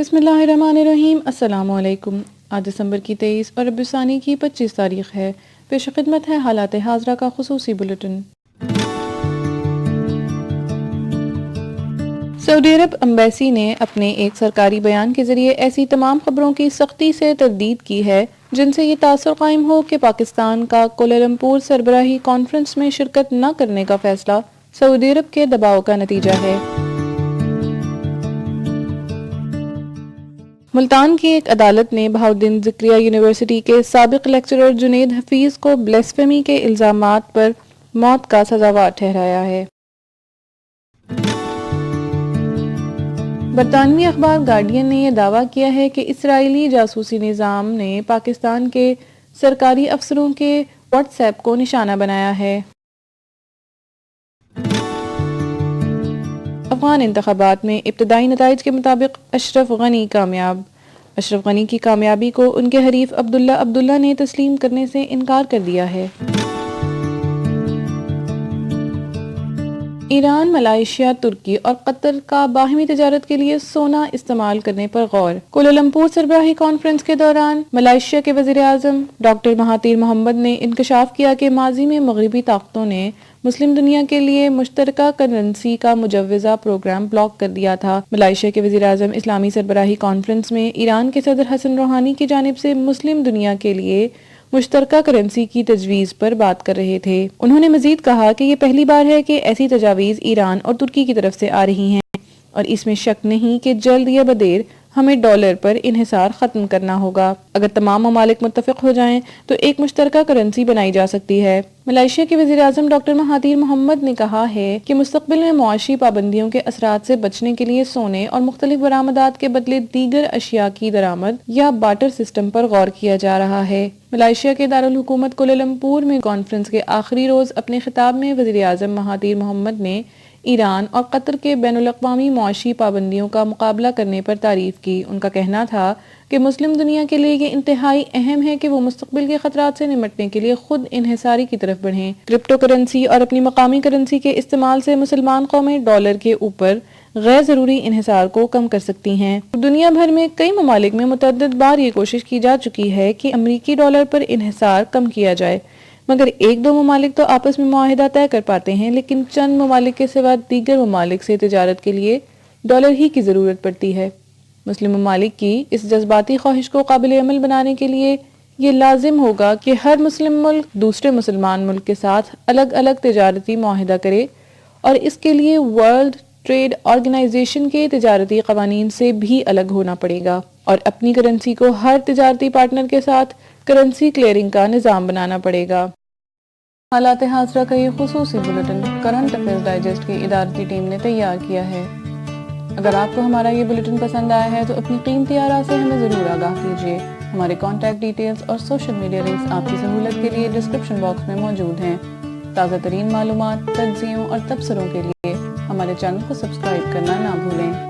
بسم اللہ الرحمن الرحیم۔ السلام علیکم۔ آج دسمبر کی 23 اور ربیع الثانی کی 25 تاریخ ہے۔ پیش خدمت ہے حالات حاضرہ کا خصوصی بلیٹن۔ سعودی عرب ایمبیسی نے اپنے ایک سرکاری بیان کے ذریعے ایسی تمام خبروں کی سختی سے تردید کی ہے جن سے یہ تاثر قائم ہو کہ پاکستان کا کوالالمپور سربراہی کانفرنس میں شرکت نہ کرنے کا فیصلہ سعودی عرب کے دباؤ کا نتیجہ ہے۔ ملتان کی ایک عدالت نے بہاؤالدین ذکریہ یونیورسٹی کے سابق لیکچرر جنید حفیظ کو بلیسفیمی کے الزامات پر موت کا سزاوار ٹھہرایا ہے۔ برطانوی اخبار گارڈین نے یہ دعویٰ کیا ہے کہ اسرائیلی جاسوسی نظام نے پاکستان کے سرکاری افسروں کے واٹس ایپ کو نشانہ بنایا ہے۔ افغان انتخابات میں ابتدائی نتائج کے مطابق اشرف غنی کامیاب۔ اشرف غنی کی کامیابی کو ان کے حریف عبداللہ نے تسلیم کرنے سے انکار کر دیا ہے۔ ایران، ملائیشیا، ترکی اور قطر کا باہمی تجارت کے لیے سونا استعمال کرنے پر غور۔ کوالالمپور سربراہی کانفرنس کے دوران ملائیشیا کے وزیر اعظم ڈاکٹر مہاتیر محمد نے انکشاف کیا کہ ماضی میں مغربی طاقتوں نے مسلم دنیا کے لیے مشترکہ کرنسی کا مجوزہ پروگرام بلاک کر دیا تھا۔ ملائیشیا کے وزیر اعظم اسلامی سربراہی کانفرنس میں ایران کے صدر حسن روحانی کی جانب سے مسلم دنیا کے لیے مشترکہ کرنسی کی تجویز پر بات کر رہے تھے۔ انہوں نے مزید کہا کہ یہ پہلی بار ہے کہ ایسی تجاویز ایران اور ترکی کی طرف سے آ رہی ہیں اور اس میں شک نہیں کہ جلد یا بدیر ہمیں ڈالر پر انحصار ختم کرنا ہوگا۔ اگر تمام ممالک متفق ہو جائیں تو ایک مشترکہ کرنسی بنائی جا سکتی ہے۔ ملائیشیا کے وزیر اعظم ڈاکٹر مہاتیر محمد نے کہا ہے کہ مستقبل میں معاشی پابندیوں کے اثرات سے بچنے کے لیے سونے اور مختلف برآمدات کے بدلے دیگر اشیاء کی درآمد یا بارٹر سسٹم پر غور کیا جا رہا ہے۔ ملائیشیا کے دارالحکومت کوالالمپور میں کانفرنس کے آخری روز اپنے خطاب میں وزیر اعظم مہاتیر محمد نے ایران اور قطر کے بین الاقوامی معاشی پابندیوں کا مقابلہ کرنے پر تعریف کی۔ ان کا کہنا تھا کہ مسلم دنیا کے لیے یہ انتہائی اہم ہے کہ وہ مستقبل کے خطرات سے نمٹنے کے لیے خود انحصاری کی طرف بڑھیں۔ کرپٹو کرنسی اور اپنی مقامی کرنسی کے استعمال سے مسلمان قومیں ڈالر کے اوپر غیر ضروری انحصار کو کم کر سکتی ہیں۔ دنیا بھر میں کئی ممالک میں متعدد بار یہ کوشش کی جا چکی ہے کہ امریکی ڈالر پر انحصار کم کیا جائے، مگر ایک دو ممالک تو آپس میں معاہدہ طے کر پاتے ہیں، لیکن چند ممالک کے سوا دیگر ممالک سے تجارت کے لیے ڈالر ہی کی ضرورت پڑتی ہے۔ مسلم ممالک کی اس جذباتی خواہش کو قابل عمل بنانے کے لیے یہ لازم ہوگا کہ ہر مسلم ملک دوسرے مسلمان ملک کے ساتھ الگ الگ تجارتی معاہدہ کرے اور اس کے لیے ورلڈ ٹریڈ آرگنائزیشن کے تجارتی قوانین سے بھی الگ ہونا پڑے گا اور اپنی کرنسی کو ہر تجارتی پارٹنر کے ساتھ کرنسی کلیئرنگ کا نظام بنانا پڑے گا۔ حالات حاضرہ کا یہ خصوصی بلیٹن کرنٹ افیئرز ڈائجسٹ کی ادارتی ٹیم نے تیار کیا ہے۔ اگر آپ کو ہمارا یہ بلیٹن پسند آیا ہے تو اپنی قیمتی آراء سے ہمیں ضرور آگاہ کیجیے۔ ہمارے کانٹیکٹ ڈیٹیلز اور سوشل میڈیا لنکس آپ کی سہولت کے لیے ڈسکرپشن باکس میں موجود ہیں۔ تازہ ترین معلومات، تجزیوں اور تبصروں کے لیے ہمارے چینل کو سبسکرائب کرنا نہ بھولیں۔